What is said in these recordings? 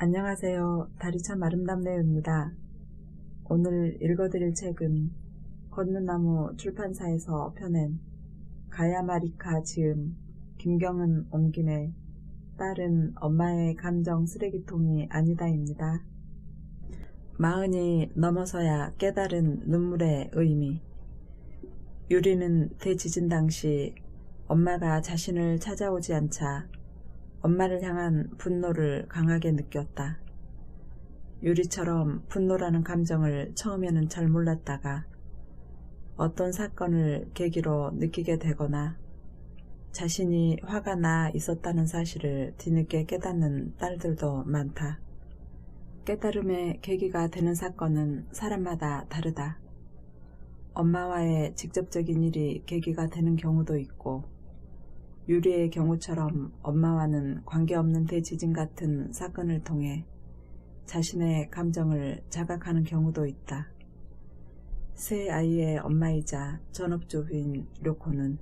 안녕하세요. 달이 참 아름답네요입니다. 오늘 읽어드릴 책은 걷는나무 출판사에서 펴낸 가야마리카 지음 김경은 옮김의 딸은 엄마의 감정 쓰레기통이 아니다입니다. 40이 넘어서야 깨달은 눈물의 의미. 유리는 대지진 당시 엄마가 자신을 찾아오지 않자 엄마를 향한 분노를 강하게 느꼈다. 유리처럼 분노라는 감정을 처음에는 잘 몰랐다가 어떤 사건을 계기로 느끼게 되거나 자신이 화가 나 있었다는 사실을 뒤늦게 깨닫는 딸들도 많다. 깨달음의 계기가 되는 사건은 사람마다 다르다. 엄마와의 직접적인 일이 계기가 되는 경우도 있고, 유리의 경우처럼 엄마와는 관계없는 대지진 같은 사건을 통해 자신의 감정을 자각하는 경우도 있다. 세 아이의 엄마이자 전업주부인 료코는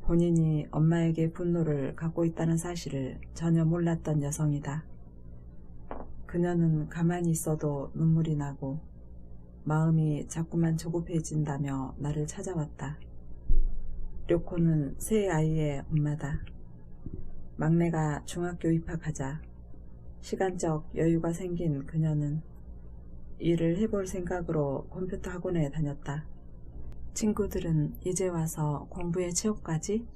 본인이 엄마에게 분노를 갖고 있다는 사실을 전혀 몰랐던 여성이다. 그녀는 가만히 있어도 눈물이 나고 마음이 자꾸만 조급해진다며 나를 찾아왔다. 료코는 세 아이의 엄마다. 막내가 중학교 입학하자 시간적 여유가 생긴 그녀는 일을 해볼 생각으로 컴퓨터 학원에 다녔다. 친구들은 이제 와서 공부에 취업까지?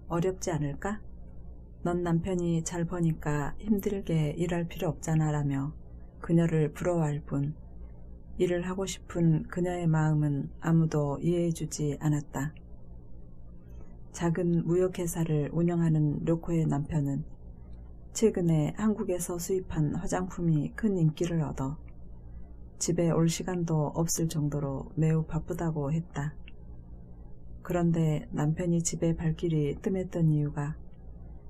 어렵지 않을까? 넌 남편이 잘 버니까 힘들게 일할 필요 없잖아 라며 그녀를 부러워할 뿐 일을 하고 싶은 그녀의 마음은 아무도 이해해주지 않았다. 작은 무역회사를 운영하는 료코의 남편은 최근에 한국에서 수입한 화장품이 큰 인기를 얻어 집에 올 시간도 없을 정도로 매우 바쁘다고 했다. 그런데 남편이 집에 발길이 뜸했던 이유가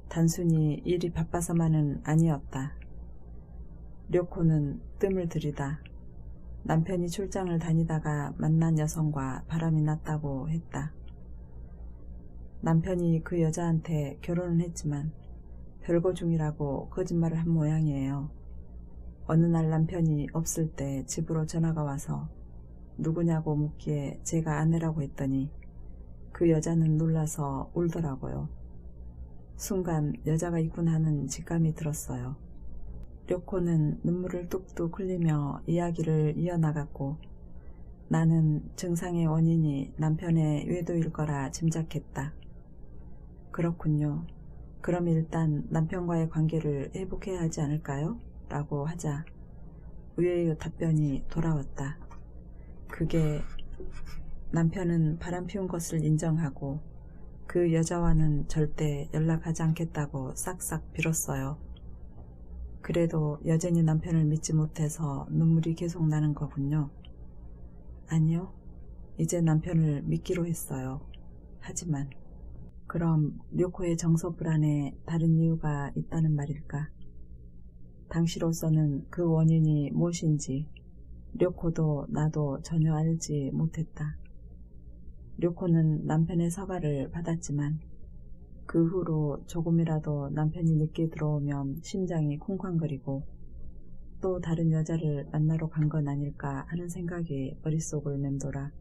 단순히 일이 바빠서만은 아니었다. 료코는 뜸을 들이다 남편이 출장을 다니다가 만난 여성과 바람이 났다고 했다. 남편이 그 여자한테 결혼은 했지만 별거 중이라고 거짓말을 한 모양이에요. 어느 날 남편이 없을 때 집으로 전화가 와서 누구냐고 묻기에 제가 아내라고 했더니 그 여자는 놀라서 울더라고요. 순간 여자가 있구나 하는 직감이 들었어요. 료코는 눈물을 뚝뚝 흘리며 이야기를 이어나갔고 나는 증상의 원인이 남편의 외도일 거라 짐작했다. 그렇군요. 그럼 일단 남편과의 관계를 회복해야 하지 않을까요? 라고 하자 의외의 답변이 돌아왔다. 그게 남편은 바람 피운 것을 인정하고 그 여자와는 절대 연락하지 않겠다고 싹싹 빌었어요. 그래도 여전히 남편을 믿지 못해서 눈물이 계속 나는 거군요. 아니요. 이제 남편을 믿기로 했어요. 하지만 그럼 료코의 정서 불안에 다른 이유가 있다는 말일까? 당시로서는 그 원인이 무엇인지 료코도 나도 전혀 알지 못했다. 료코는 남편의 사과를 받았지만 그 후로 조금이라도 남편이 늦게 들어오면 심장이 쿵쾅거리고 또 다른 여자를 만나러 간 건 아닐까 하는 생각이 머릿속을 맴돌아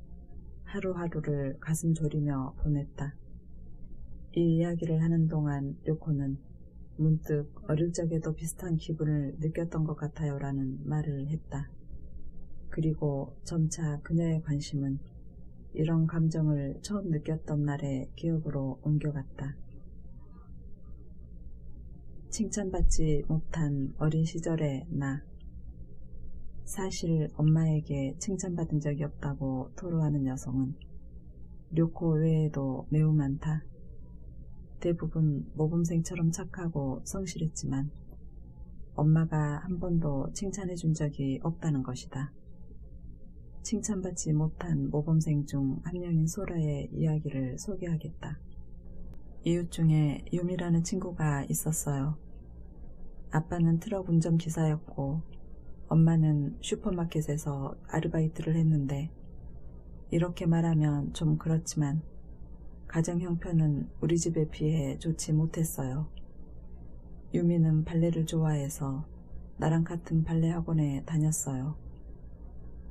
하루하루를 가슴 졸이며 보냈다. 이 이야기를 하는 동안 료코는 문득 어릴 적에도 비슷한 기분을 느꼈던 것 같아요 라는 말을 했다. 그리고 점차 그녀의 관심은 이런 감정을 처음 느꼈던 날의 기억으로 옮겨갔다. 칭찬받지 못한 어린 시절의 나. 사실 엄마에게 칭찬받은 적이 없다고 토로하는 여성은 료코 외에도 매우 많다. 대부분 모범생처럼 착하고 성실했지만 엄마가 한 번도 칭찬해 준 적이 없다는 것이다. 칭찬받지 못한 모범생 중 한 명인 소라의 이야기를 소개하겠다. 이웃 중에 유미라는 친구가 있었어요. 아빠는 트럭 운전기사였고 엄마는 슈퍼마켓에서 아르바이트를 했는데 이렇게 말하면 좀 그렇지만 가정 형편은 우리 집에 비해 좋지 못했어요. 유미는 발레를 좋아해서 나랑 같은 발레 학원에 다녔어요.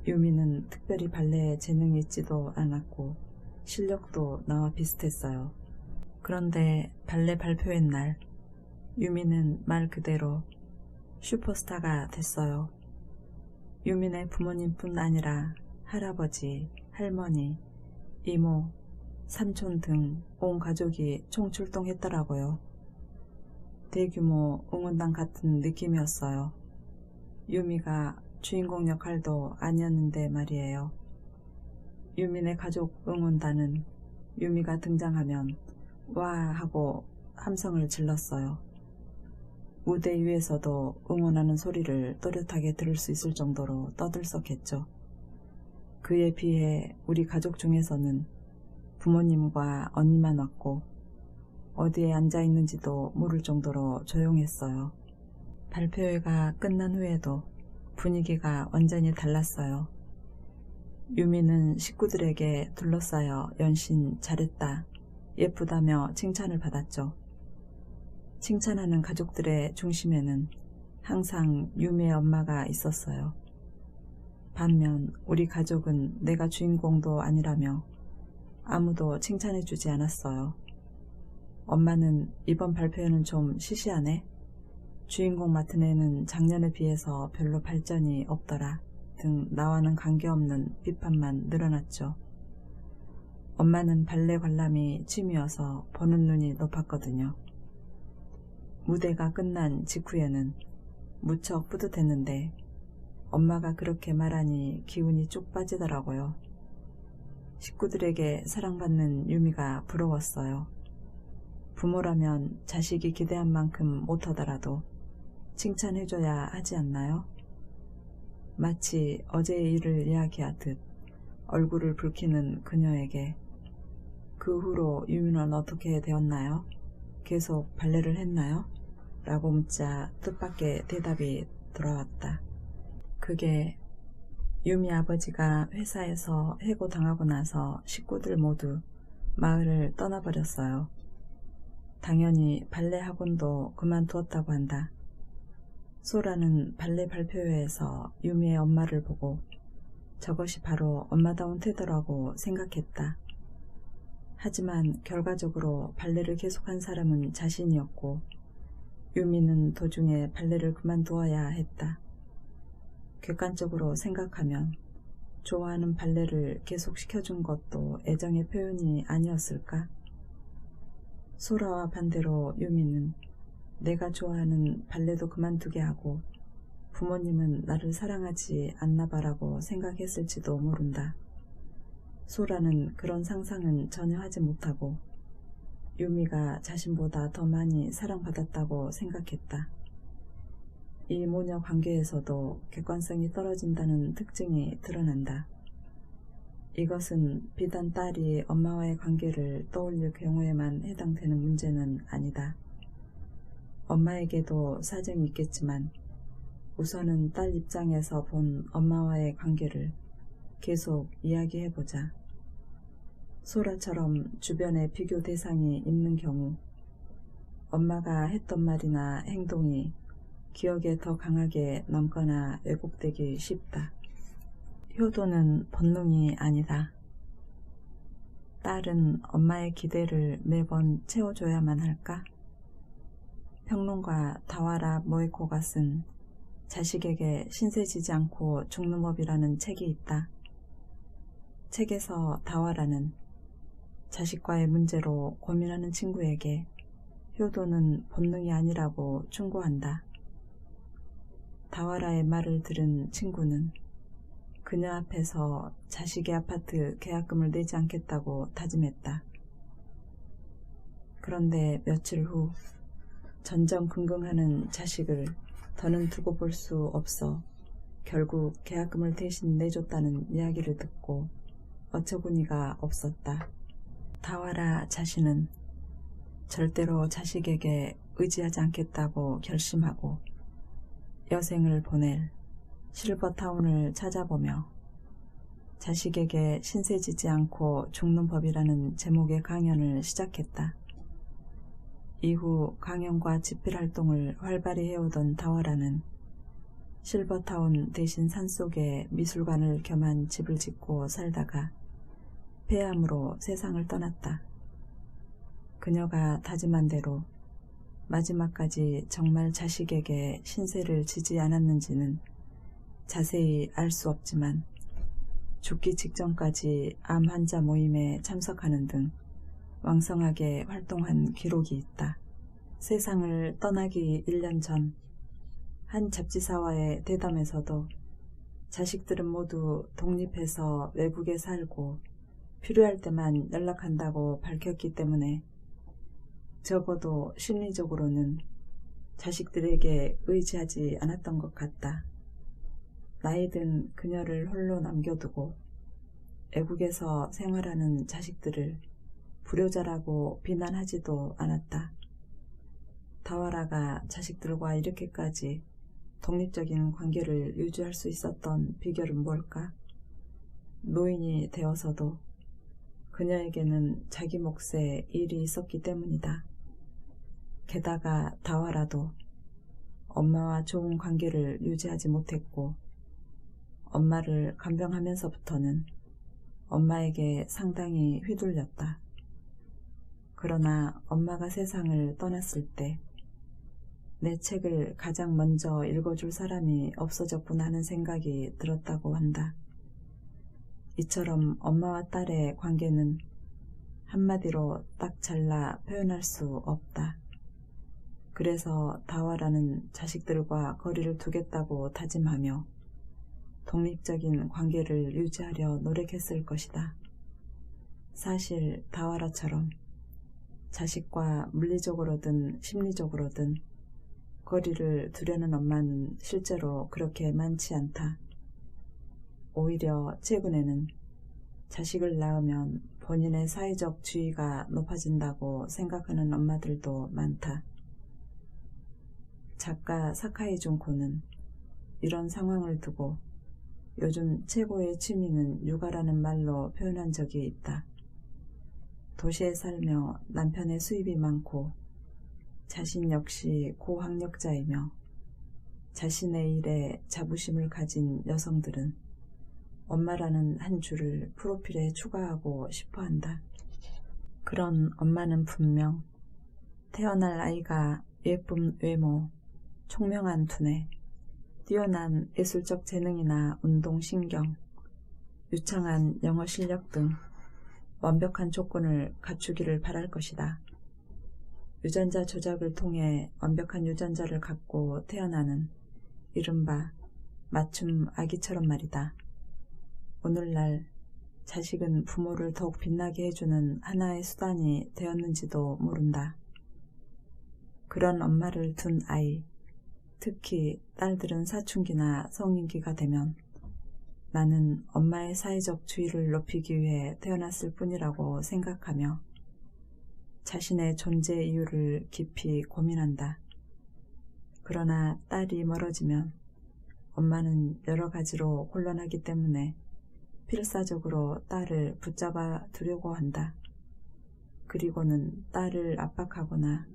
유미는 특별히 발레에 재능이 있지도 않았고 실력도 나와 비슷했어요. 그런데 발레 발표회 날 유미는 말 그대로 슈퍼스타가 됐어요. 유미네 부모님뿐 아니라 할아버지, 할머니, 이모, 삼촌 등 온 가족이 총출동했더라고요. 대규모 응원단 같은 느낌이었어요. 유미가 주인공 역할도 아니었는데 말이에요. 유미네 가족 응원단은 유미가 등장하면 와 하고 함성을 질렀어요. 무대 위에서도 응원하는 소리를 또렷하게 들을 수 있을 정도로 떠들썩했죠. 그에 비해 우리 가족 중에서는 부모님과 언니만 왔고 어디에 앉아있는지도 모를 정도로 조용했어요. 발표회가 끝난 후에도 분위기가 완전히 달랐어요. 유미는 식구들에게 둘러싸여 연신 잘했다, 예쁘다며 칭찬을 받았죠. 칭찬하는 가족들의 중심에는 항상 유미의 엄마가 있었어요. 반면 우리 가족은 내가 주인공도 아니라며 아무도 칭찬해주지 않았어요. 엄마는 이번 발표회는 좀 시시하네, 주인공 맡은 애는 작년에 비해서 별로 발전이 없더라 등 나와는 관계없는 비판만 늘어났죠. 엄마는 발레 관람이 취미여서 보는 눈이 높았거든요. 무대가 끝난 직후에는 무척 뿌듯했는데 엄마가 그렇게 말하니 기운이 쭉 빠지더라고요. 식구들에게 사랑받는 유미가 부러웠어요. 부모라면 자식이 기대한 만큼 못하더라도 칭찬해줘야 하지 않나요? 마치 어제의 일을 이야기하듯 얼굴을 붉히는 그녀에게 그 후로 유미는 어떻게 되었나요? 계속 발레를 했나요? 라고 묻자 뜻밖의 대답이 돌아왔다. 그게 유미 아버지가 회사에서 해고당하고 나서 식구들 모두 마을을 떠나버렸어요. 당연히 발레 학원도 그만두었다고 한다. 소라는 발레 발표회에서 유미의 엄마를 보고 저것이 바로 엄마다운 태도라고 생각했다. 하지만 결과적으로 발레를 계속한 사람은 자신이었고 유미는 도중에 발레를 그만두어야 했다. 객관적으로 생각하면 좋아하는 발레를 계속 시켜준 것도 애정의 표현이 아니었을까? 소라와 반대로 유미는 내가 좋아하는 발레도 그만두게 하고 부모님은 나를 사랑하지 않나봐라고 생각했을지도 모른다. 소라는 그런 상상은 전혀 하지 못하고 유미가 자신보다 더 많이 사랑받았다고 생각했다. 이 모녀 관계에서도 객관성이 떨어진다는 특징이 드러난다. 이것은 비단 딸이 엄마와의 관계를 떠올릴 경우에만 해당되는 문제는 아니다. 엄마에게도 사정이 있겠지만 우선은 딸 입장에서 본 엄마와의 관계를 계속 이야기해보자. 소라처럼 주변에 비교 대상이 있는 경우 엄마가 했던 말이나 행동이 기억에 더 강하게 남거나 왜곡되기 쉽다. 효도는 본능이 아니다. 딸은 엄마의 기대를 매번 채워줘야만 할까? 평론가 다와라 모에코가 쓴 자식에게 신세지지 않고 죽는 법이라는 책이 있다. 책에서 다와라는 자식과의 문제로 고민하는 친구에게 효도는 본능이 아니라고 충고한다. 다와라의 말을 들은 친구는 그녀 앞에서 자식의 아파트 계약금을 내지 않겠다고 다짐했다. 그런데 며칠 후 전전긍긍하는 자식을 더는 두고 볼 수 없어 결국 계약금을 대신 내줬다는 이야기를 듣고 어처구니가 없었다. 다와라 자신은 절대로 자식에게 의지하지 않겠다고 결심하고 여생을 보낼 실버타운을 찾아보며 자식에게 신세지지 않고 죽는 법이라는 제목의 강연을 시작했다. 이후 강연과 집필 활동을 활발히 해오던 다와라는 실버타운 대신 산속에 미술관을 겸한 집을 짓고 살다가 폐암으로 세상을 떠났다. 그녀가 다짐한 대로 마지막까지 정말 자식에게 신세를 지지 않았는지는 자세히 알 수 없지만 죽기 직전까지 암 환자 모임에 참석하는 등 왕성하게 활동한 기록이 있다. 세상을 떠나기 1년 전 한 잡지사와의 대담에서도 자식들은 모두 독립해서 외국에 살고 필요할 때만 연락한다고 밝혔기 때문에 적어도 심리적으로는 자식들에게 의지하지 않았던 것 같다. 나이 든 그녀를 홀로 남겨두고 애국에서 생활하는 자식들을 불효자라고 비난하지도 않았다. 다와라가 자식들과 이렇게까지 독립적인 관계를 유지할 수 있었던 비결은 뭘까? 노인이 되어서도 그녀에게는 자기 몫의 일이 있었기 때문이다. 게다가 다와라도 엄마와 좋은 관계를 유지하지 못했고 엄마를 간병하면서부터는 엄마에게 상당히 휘둘렸다. 그러나 엄마가 세상을 떠났을 때 내 책을 가장 먼저 읽어줄 사람이 없어졌구나 하는 생각이 들었다고 한다. 이처럼 엄마와 딸의 관계는 한마디로 딱 잘라 표현할 수 없다. 그래서 다와라는 자식들과 거리를 두겠다고 다짐하며 독립적인 관계를 유지하려 노력했을 것이다. 사실 다와라처럼 자식과 물리적으로든 심리적으로든 거리를 두려는 엄마는 실제로 그렇게 많지 않다. 오히려 최근에는 자식을 낳으면 본인의 사회적 지위가 높아진다고 생각하는 엄마들도 많다. 작가 사카이 준코는 이런 상황을 두고 요즘 최고의 취미는 육아라는 말로 표현한 적이 있다. 도시에 살며 남편의 수입이 많고 자신 역시 고학력자이며 자신의 일에 자부심을 가진 여성들은 엄마라는 한 줄을 프로필에 추가하고 싶어한다. 그런 엄마는 분명 태어날 아이가 예쁜 외모, 총명한 두뇌, 뛰어난 예술적 재능이나 운동신경, 유창한 영어 실력 등 완벽한 조건을 갖추기를 바랄 것이다. 유전자 조작을 통해 완벽한 유전자를 갖고 태어나는 이른바 맞춤 아기처럼 말이다. 오늘날 자식은 부모를 더욱 빛나게 해주는 하나의 수단이 되었는지도 모른다. 그런 엄마를 둔 아이, 특히 딸들은 사춘기나 성인기가 되면 나는 엄마의 사회적 지위를 높이기 위해 태어났을 뿐이라고 생각하며 자신의 존재 이유를 깊이 고민한다. 그러나 딸이 멀어지면 엄마는 여러 가지로 곤란하기 때문에 필사적으로 딸을 붙잡아 두려고 한다. 그리고는 딸을 압박하거나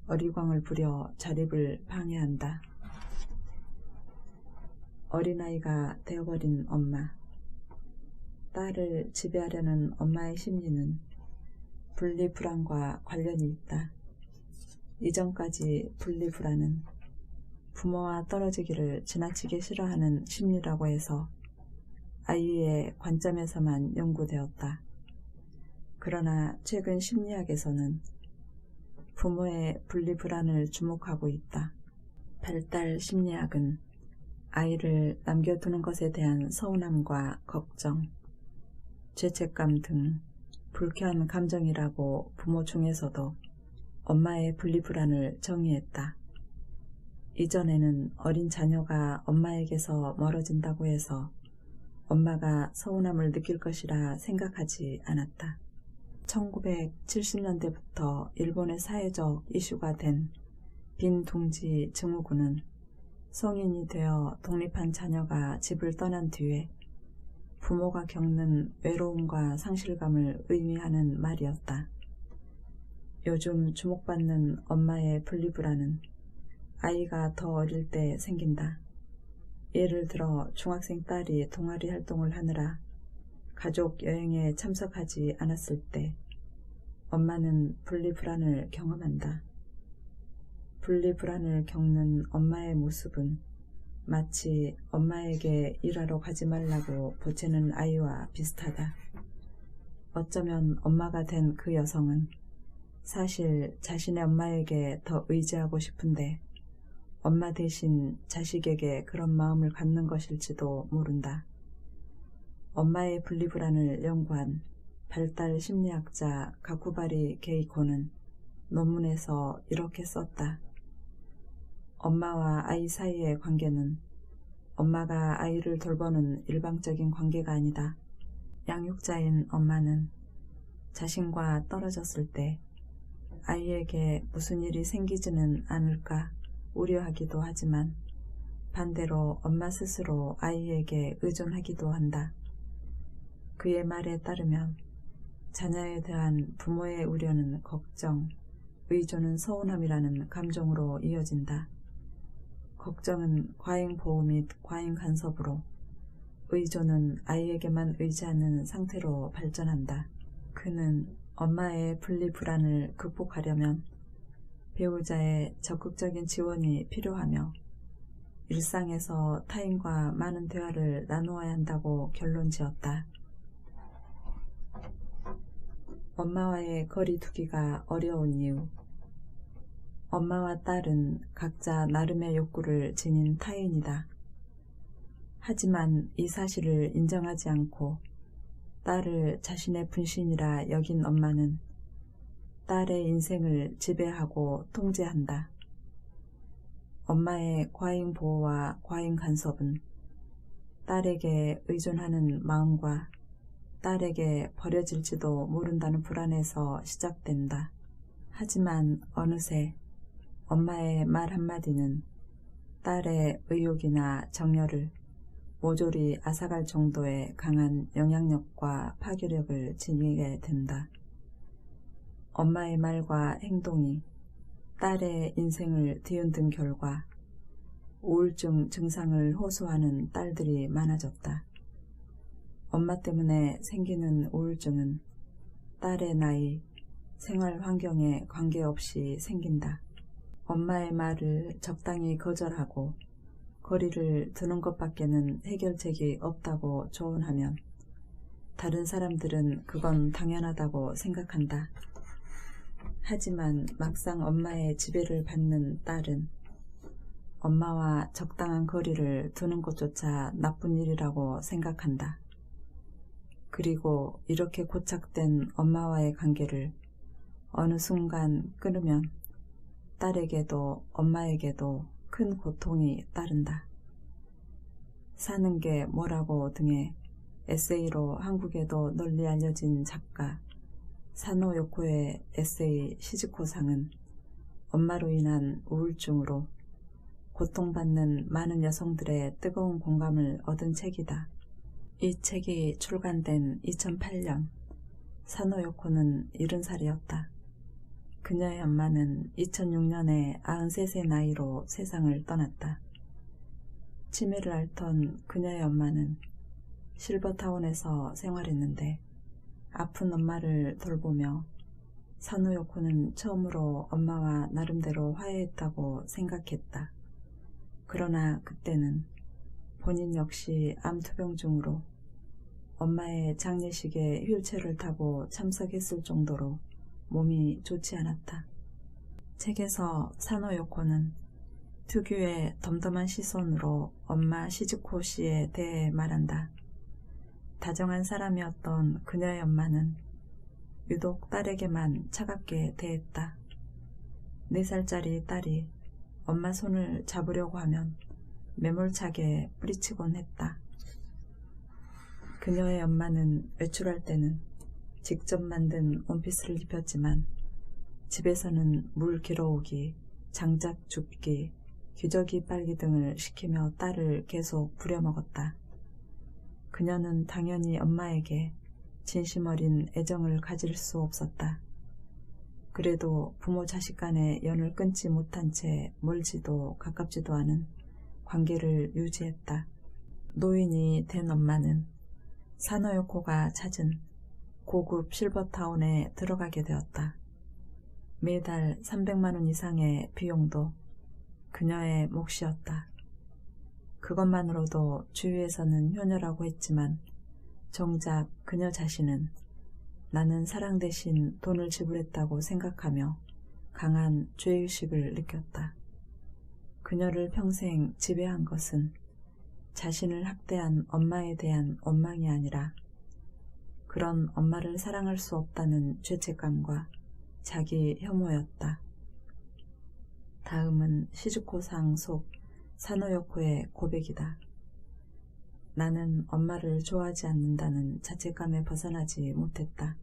어리광을 부려 자립을 방해한다. 어린아이가 되어버린 엄마. 딸을 지배하려는 엄마의 심리는 분리불안과 관련이 있다. 이전까지 분리불안은 부모와 떨어지기를 지나치게 싫어하는 심리라고 해서 아이의 관점에서만 연구되었다. 그러나 최근 심리학에서는 부모의 분리불안을 주목하고 있다. 발달 심리학은 아이를 남겨두는 것에 대한 서운함과 걱정, 죄책감 등 불쾌한 감정이라고 부모 중에서도 엄마의 분리불안을 정의했다. 이전에는 어린 자녀가 엄마에게서 멀어진다고 해서 엄마가 서운함을 느낄 것이라 생각하지 않았다. 1970년대부터 일본의 사회적 이슈가 된 빈둥지 증후군은 성인이 되어 독립한 자녀가 집을 떠난 뒤에 부모가 겪는 외로움과 상실감을 의미하는 말이었다. 요즘 주목받는 엄마의 분리불안은 아이가 더 어릴 때 생긴다. 예를 들어 중학생 딸이 동아리 활동을 하느라 가족 여행에 참석하지 않았을 때 엄마는 분리불안을 경험한다. 분리불안을 겪는 엄마의 모습은 마치 엄마에게 일하러 가지 말라고 보채는 아이와 비슷하다. 어쩌면 엄마가 된 그 여성은 사실 자신의 엄마에게 더 의지하고 싶은데 엄마 대신 자식에게 그런 마음을 갖는 것일지도 모른다. 엄마의 분리불안을 연구한 발달 심리학자 가쿠바리 게이코는 논문에서 이렇게 썼다. 엄마와 아이 사이의 관계는 엄마가 아이를 돌보는 일방적인 관계가 아니다. 양육자인 엄마는 자신과 떨어졌을 때 아이에게 무슨 일이 생기지는 않을까 우려하기도 하지만 반대로 엄마 스스로 아이에게 의존하기도 한다. 그의 말에 따르면 자녀에 대한 부모의 우려는 걱정, 의존은 서운함이라는 감정으로 이어진다. 걱정은 과잉보호 및 과잉간섭으로, 의존은 아이에게만 의지하는 상태로 발전한다. 그는 엄마의 분리불안을 극복하려면 배우자의 적극적인 지원이 필요하며 일상에서 타인과 많은 대화를 나누어야 한다고 결론지었다. 엄마와의 거리 두기가 어려운 이유. 엄마와 딸은 각자 나름의 욕구를 지닌 타인이다. 하지만 이 사실을 인정하지 않고 딸을 자신의 분신이라 여긴 엄마는 딸의 인생을 지배하고 통제한다. 엄마의 과잉 보호와 과잉 간섭은 딸에게 의존하는 마음과 딸에게 버려질지도 모른다는 불안에서 시작된다. 하지만 어느새 엄마의 말 한마디는 딸의 의욕이나 정열을 모조리 앗아갈 정도의 강한 영향력과 파괴력을 지니게 된다. 엄마의 말과 행동이 딸의 인생을 뒤흔든 결과 우울증 증상을 호소하는 딸들이 많아졌다. 엄마 때문에 생기는 우울증은 딸의 나이, 생활 환경에 관계없이 생긴다. 엄마의 말을 적당히 거절하고 거리를 두는 것밖에는 해결책이 없다고 조언하면 다른 사람들은 그건 당연하다고 생각한다. 하지만 막상 엄마의 지배를 받는 딸은 엄마와 적당한 거리를 두는 것조차 나쁜 일이라고 생각한다. 그리고 이렇게 고착된 엄마와의 관계를 어느 순간 끊으면 딸에게도 엄마에게도 큰 고통이 따른다. 사는 게 뭐라고 등의 에세이로 한국에도 널리 알려진 작가 사노 요코의 에세이 시즈코상은 엄마로 인한 우울증으로 고통받는 많은 여성들의 뜨거운 공감을 얻은 책이다. 이 책이 출간된 2008년 사노 요코는 70살이었다. 그녀의 엄마는 2006년에 93세 나이로 세상을 떠났다. 치매를 앓던 그녀의 엄마는 실버타운에서 생활했는데 아픈 엄마를 돌보며 사노 요코는 처음으로 엄마와 나름대로 화해했다고 생각했다. 그러나 그때는 본인 역시 암투병 중으로 엄마의 장례식에 휠체어를 타고 참석했을 정도로 몸이 좋지 않았다. 책에서 사노 요코는 특유의 덤덤한 시선으로 엄마 시즈코 씨에 대해 말한다. 다정한 사람이었던 그녀의 엄마는 유독 딸에게만 차갑게 대했다. 4살짜리 딸이 엄마 손을 잡으려고 하면 매몰차게 뿌리치곤 했다. 그녀의 엄마는 외출할 때는 직접 만든 원피스를 입혔지만 집에서는 물 길어오기, 장작 줍기, 기저귀 빨기 등을 시키며 딸을 계속 부려먹었다. 그녀는 당연히 엄마에게 진심 어린 애정을 가질 수 없었다. 그래도 부모 자식 간의 연을 끊지 못한 채 멀지도 가깝지도 않은 관계를 유지했다. 노인이 된 엄마는 사노요코가 찾은 고급 실버타운에 들어가게 되었다. 매달 300만 원 이상의 비용도 그녀의 몫이었다. 그것만으로도 주위에서는 효녀라고 했지만 정작 그녀 자신은 나는 사랑 대신 돈을 지불했다고 생각하며 강한 죄의식을 느꼈다. 그녀를 평생 지배한 것은 자신을 학대한 엄마에 대한 원망이 아니라 그런 엄마를 사랑할 수 없다는 죄책감과 자기 혐오였다. 다음은 시즈코상 속 사노요코의 고백이다. 나는 엄마를 좋아하지 않는다는 자책감에 벗어나지 못했다.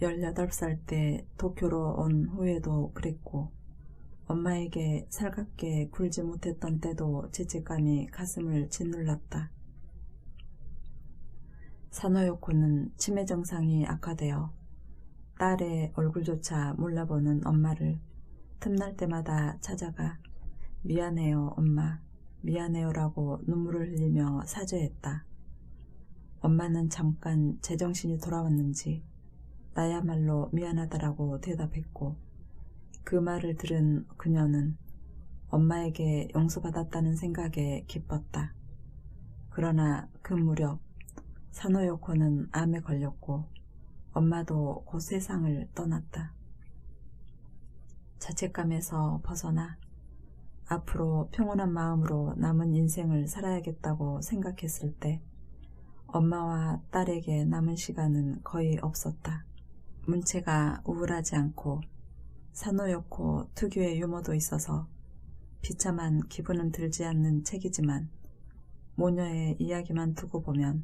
18살 때 도쿄로 온 후에도 그랬고 엄마에게 살갑게 굴지 못했던 때도 죄책감이 가슴을 짓눌렀다. 사노요코는 치매 증상이 악화되어 딸의 얼굴조차 몰라보는 엄마를 틈날 때마다 찾아가 미안해요 엄마, 미안해요라고 눈물을 흘리며 사죄했다. 엄마는 잠깐 제정신이 돌아왔는지 나야말로 미안하다라고 대답했고 그 말을 들은 그녀는 엄마에게 용서받았다는 생각에 기뻤다. 그러나 그 무렵 사노요코는 암에 걸렸고 엄마도 곧 세상을 떠났다. 자책감에서 벗어나 앞으로 평온한 마음으로 남은 인생을 살아야겠다고 생각했을 때 엄마와 딸에게 남은 시간은 거의 없었다. 문체가 우울하지 않고 사노요코 특유의 유머도 있어서 비참한 기분은 들지 않는 책이지만 모녀의 이야기만 두고 보면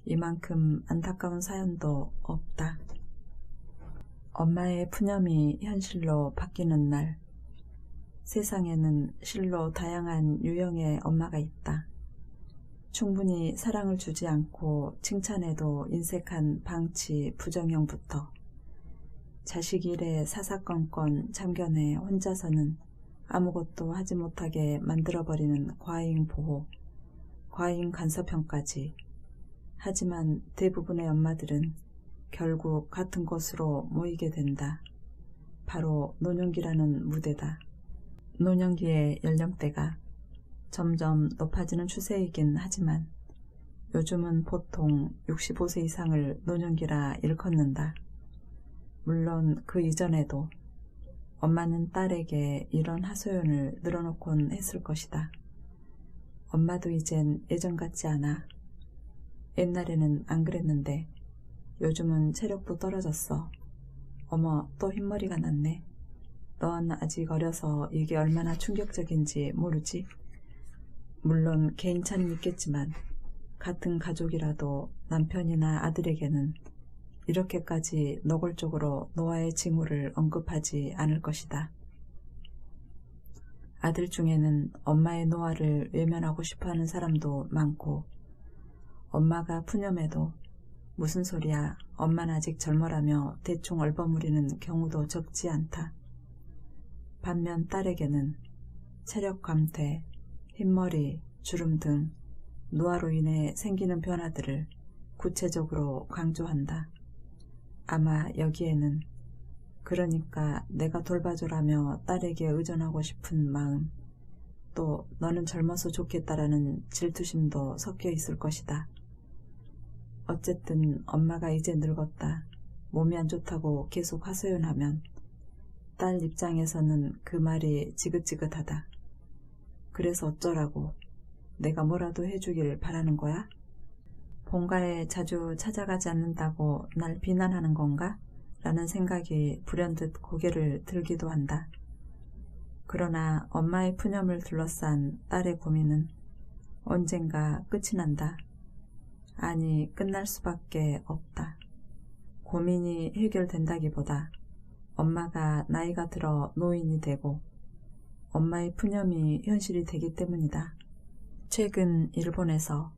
이만큼 안타까운 사연도 없다. 엄마의 푸념이 현실로 바뀌는 날, 세상에는 실로 다양한 유형의 엄마가 있다. 충분히 사랑을 주지 않고 칭찬해도 인색한 방치 부정형부터 자식 일에 사사건건 참견해 혼자서는 아무것도 하지 못하게 만들어버리는 과잉 보호, 과잉 간섭형까지. 하지만 대부분의 엄마들은 결국 같은 곳으로 모이게 된다. 바로 노년기라는 무대다. 노년기의 연령대가 점점 높아지는 추세이긴 하지만 요즘은 보통 65세 이상을 노년기라 일컫는다. 물론 그 이전에도 엄마는 딸에게 이런 하소연을 늘어놓곤 했을 것이다. 엄마도 이젠 예전 같지 않아. 옛날에는 안 그랬는데 요즘은 체력도 떨어졌어. 어머, 또 흰머리가 났네. 넌 아직 어려서 이게 얼마나 충격적인지 모르지? 물론 개인차는 있겠지만 같은 가족이라도 남편이나 아들에게는 이렇게까지 노골적으로 노아의 징후를 언급하지 않을 것이다. 아들 중에는 엄마의 노화를 외면하고 싶어하는 사람도 많고 엄마가 푸념해도 무슨 소리야, 엄마는 아직 젊어라며 대충 얼버무리는 경우도 적지 않다. 반면 딸에게는 체력 감퇴, 흰머리, 주름 등 노화로 인해 생기는 변화들을 구체적으로 강조한다. 아마 여기에는 그러니까 내가 돌봐줘라며 딸에게 의존하고 싶은 마음, 또 너는 젊어서 좋겠다라는 질투심도 섞여 있을 것이다. 어쨌든 엄마가 이제 늙었다, 몸이 안 좋다고 계속 하소연하면 딸 입장에서는 그 말이 지긋지긋하다. 그래서 어쩌라고, 내가 뭐라도 해주길 바라는 거야? 본가에 자주 찾아가지 않는다고 날 비난하는 건가? 라는 생각이 불현듯 고개를 들기도 한다. 그러나 엄마의 푸념을 둘러싼 딸의 고민은 언젠가 끝이 난다. 아니, 끝날 수밖에 없다. 고민이 해결된다기보다 엄마가 나이가 들어 노인이 되고 엄마의 푸념이 현실이 되기 때문이다. 최근 일본에서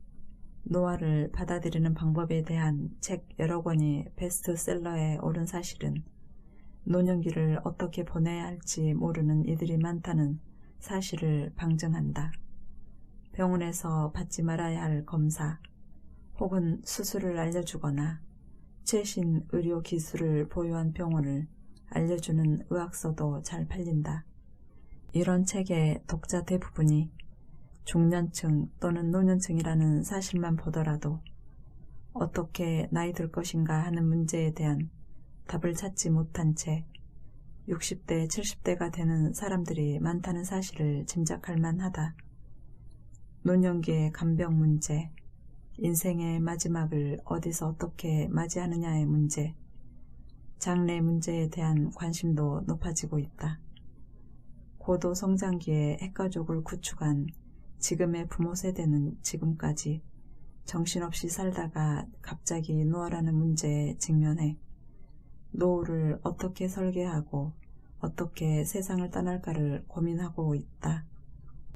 노화를 받아들이는 방법에 대한 책 여러 권이 베스트셀러에 오른 사실은 노년기를 어떻게 보내야 할지 모르는 이들이 많다는 사실을 방증한다. 병원에서 받지 말아야 할 검사 혹은 수술을 알려주거나 최신 의료 기술을 보유한 병원을 알려주는 의학서도 잘 팔린다. 이런 책의 독자 대부분이 중년층 또는 노년층이라는 사실만 보더라도 어떻게 나이 들 것인가 하는 문제에 대한 답을 찾지 못한 채 60대, 70대가 되는 사람들이 많다는 사실을 짐작할 만하다. 노년기의 간병 문제, 인생의 마지막을 어디서 어떻게 맞이하느냐의 문제, 장래 문제에 대한 관심도 높아지고 있다. 고도 성장기에 핵가족을 구축한 지금의 부모 세대는 지금까지 정신없이 살다가 갑자기 노화라는 문제에 직면해 노후를 어떻게 설계하고 어떻게 세상을 떠날까를 고민하고 있다.